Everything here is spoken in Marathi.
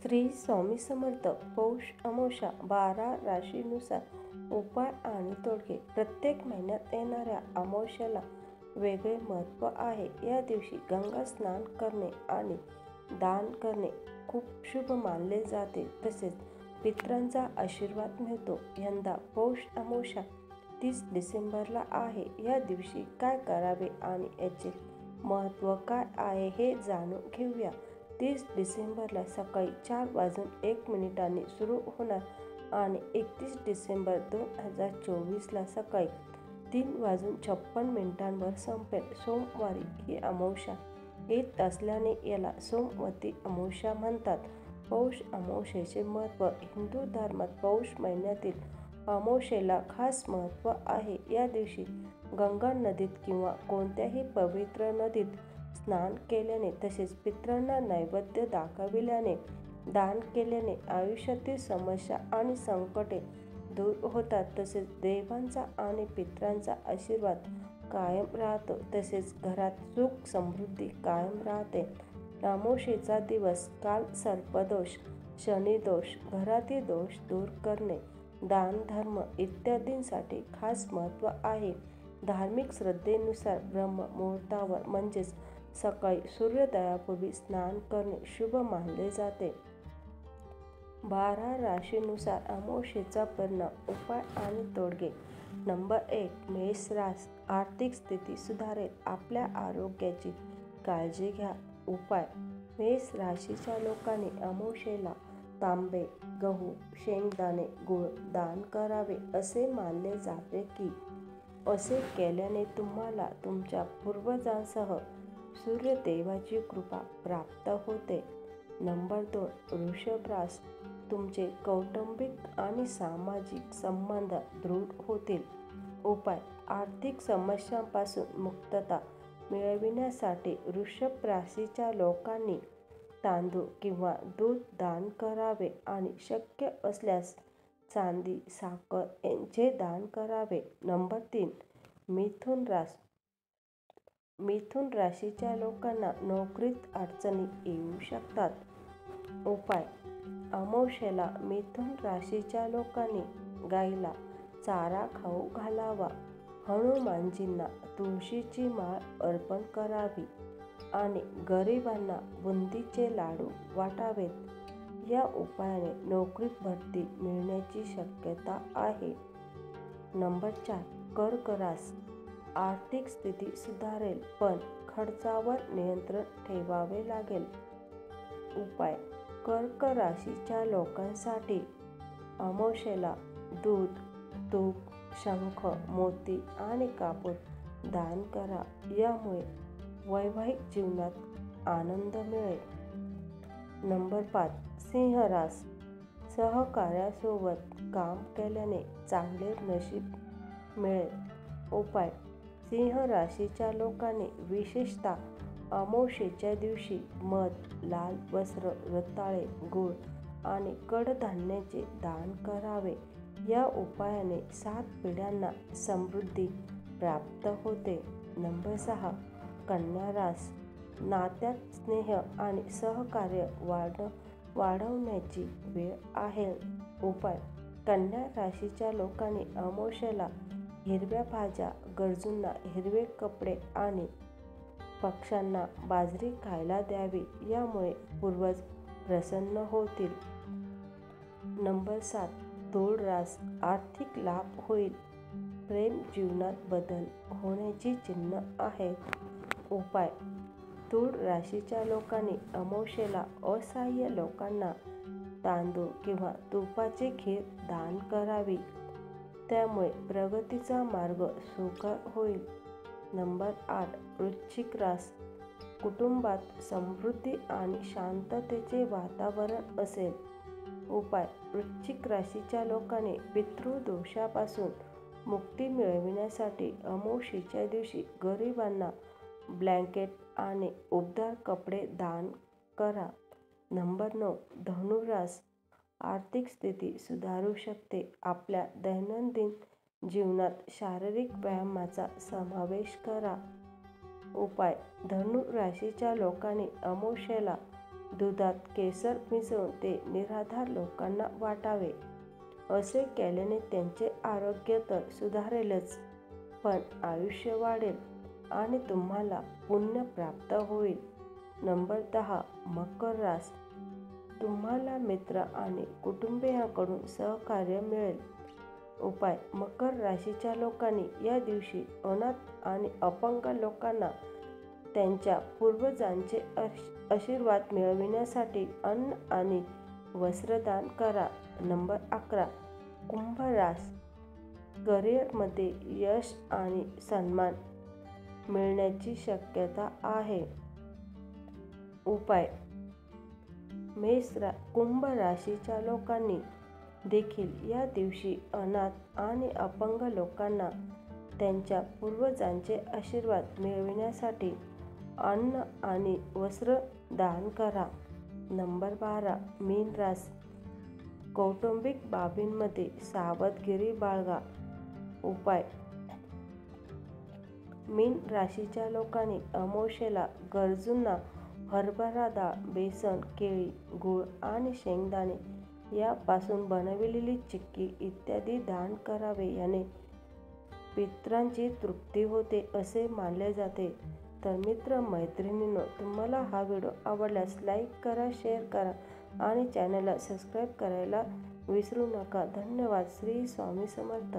श्री स्वामी समर्थ. पौष अमावस्या 12 राशीनुसार उपाय आणि तोडगे. प्रत्येक महिन्यात येणाऱ्या अमावस्येला वेगळे महत्त्व आहे. या दिवशी गंगा स्नान करणे आणि दान करणे खूप शुभ मानले जाते. तसेच पितरांचा आशीर्वाद मिळतो. यंदा पौष अमावस्या 30 डिसेंबरला आहे. या दिवशी काय करावे आणि याचे महत्त्व काय आहे हे जाणून घेऊया. 30 डिसेंबरला सकाळी 4:01 सुरू होणार आणि 31 डिसेंबर 2024ला सकाळी 3:56 संपेल. सोमवारी ही अमावस्या येत असल्याने याला सोमवती अमावस्या म्हणतात. पौष अमावस्येचे महत्त्व. हिंदू धर्मात पौष महिन्यातील अमावस्येला खास महत्त्व आहे. या दिवशी गंगा नदीत किंवा कोणत्याही पवित्र नदीत स्नान केल्याने तसेच पितरांना नैवेद्य दाखविल्याने, दान केल्याने आयुष्यातील समस्या आणि संकटे दूर होतात. तसेच देवांचा आणि पितरांचा आशीर्वाद कायम राहतो. तसेच घरात सुख समृद्धी कायम राहते. अमावस्येचा दिवस काल सर्पदोष, शनिदोष, घरातील दोष दूर करणे, दान धर्म इत्यादींसाठी खास महत्त्व आहे. धार्मिक श्रद्धेनुसार ब्रह्म मुहूर्तावर म्हणजेच सकाळी सूर्योदयापूर्वी स्नान करणे शुभ मानले जाते. 12 राशीनुसार अमावस्येचा परिणाम. उपाय आणि तोडगे. नंबर 1. मेष रास. आर्थिक स्थिती सुधारेल. आपल्या आरोग्याची काळजी घ्या. उपाय. मेष राशीच्या लोकांनी अमावस्येला तांबे, गहू, शेंगदाणे, गूळ दान करावे असे मानले जाते की असे केल्याने तुम्हाला तुमच्या पूर्वजांसह सूर्यदेवाची कृपा प्राप्त होते. नंबर 2. वृषभ रास. तुमचे कौटुंबिक आणि सामाजिक संबंध दृढ होतील. उपाय. आर्थिक समस्यांपासून मुक्तता मिळविण्यासाठी वृषभ राशीच्या लोकांनी तांदूळ किंवा दूध दान करावे आणि शक्य असल्यास चांदी, साखर यांचे दान करावे. नंबर 3. मिथुन रास. मिथुन राशीच्या लोकांना नोकरीत अडचणी येऊ शकतात. उपाय. अमावस्येला मिथुन राशीच्या लोकांनी गाईला चारा खाऊ घालावा, हनुमानजींना तुळशीची माळ अर्पण करावी आणि गरिबांना बुंदीचे लाडू वाटावेत. या उपायाने नोकरीत बढती मिळण्याची शक्यता आहे. नंबर 4. कर्क रास. आर्थिक स्थिती सुधारेल पण खर्चावर नियंत्रण ठेवावे लागेल. उपाय. कर्क राशीच्या लोकांसाठी अमावस्येला दूध, तूप, शंख, मोती आणि कापूर दान करा. यामुळे वैवाहिक जीवनात आनंद मिळेल. नंबर 5. सिंह रास. सहकाऱ्यासोबत काम केल्याने चांगले नशीब मिळेल. उपाय. सिंह राशीच्या लोकांनी विशेषतः अमावस्येच्या दिवशी मध, लाल वस्त्र, रताळे, गूळ आणि कडधान्याचे दान करावे. या उपायाने 7 पिढ्यांना समृद्धी प्राप्त होते. नंबर 6. कन्या रास. नात्यात स्नेह आणि सहकार्य वाढवण्याची वेळ आहे. उपाय. कन्या राशीच्या लोकांनी अमावस्येला हिरव्या भाज्या, गरजूंना हिरवे कपडे आणि पक्ष्यांना बाजरी खायला द्यावी. यामुळे पूर्वज प्रसन्न होतील. नंबर 7. तुळ रास. आर्थिक लाभ होईल. प्रेम जीवनात बदल होण्याची चिन्ह आहेत. उपाय. तुळ राशीच्या लोकांनी अमावस्येला असहाय्य लोकांना तांदूळ किंवा तुपाची खीर दान करावी. त्यामुळे प्रगतीचा मार्ग सुकर होईल. नंबर 8. वृश्चिक रास. कुटुंबात समृद्धी आणि शांततेचे वातावरण असेल. उपाय. वृश्चिक राशीच्या लोकांनी पितृदोषापासून मुक्ती मिळविण्यासाठी अमावस्येच्या दिवशी गरिबांना ब्लँकेट आणि उबदार कपडे दान करा. नंबर 9. धनु रास. आर्थिक स्थिती सुधारू शकते. आपल्या दैनंदिन जीवनात शारीरिक व्यायामाचा समावेश करा. उपाय. धनु राशीच्या लोकांनी अमावस्येला दुधात केसर मिसळून ते निराधार लोकांना वाटावे. असे केल्याने त्यांचे आरोग्य तर सुधारेलच, पण आयुष्य वाढेल आणि तुम्हाला पुण्य प्राप्त होईल. नंबर 10. मकर रास. तुम्हाला मित्र आणि कुटुंबियांकडून सहकार्य मिळेल. उपाय: मकर राशीच्या लोकांनी या दिवशी अनाथ आणि अपंग लोकांना त्यांच्या पूर्वजांचे आशीर्वाद मिळविण्यासाठी अन्न आणि वस्त्रदान करा. नंबर 11. कुंभ रास. करिअरमध्ये यश आणि सन्मान मिळण्याची शक्यता आहे. उपाय: कुंभ राशीच्या लोकांनी देखील या दिवशी अनाथ आणि अपंग लोकांना त्यांच्या पूर्वजांचे आशीर्वाद मिळविण्यासाठी अन्न आणि वस्त्र दान करा. नंबर 12. मीन रास. कौटुंबिक बाबींमध्ये सावधगिरी बाळगा. उपाय: मीन राशीच्या लोकांनी अमावास्येला गरजूंना हरभरा डाळ, बेसन, केळी, गूळ आणि शेंगदाणे यापासून बनविलेली चिक्की इत्यादी दान करावे. याने पितरांची तृप्ती होते असे मानले जाते. तर मित्र मैत्रिणींनो, तुम्हाला हा व्हिडिओ आवडल्यास लाईक करा, शेअर करा आणि चॅनलला सबस्क्राईब करायला विसरू नका. धन्यवाद. श्री स्वामी समर्थ.